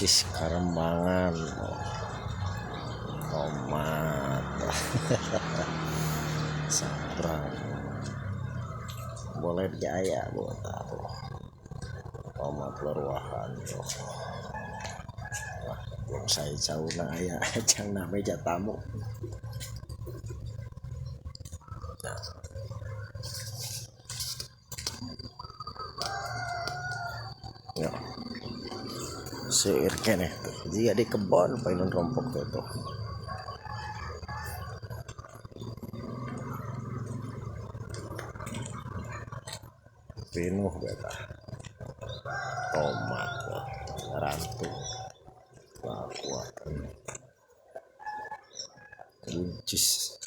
buncis karembangan tomat sabrang boleh jaya buat aku tomat leruahan tuh belum saya sauna ya jangan meja tamu ya seir kene tuh jika di kebon paling rompok tuh pinuh beta tomat rantu kuat buncis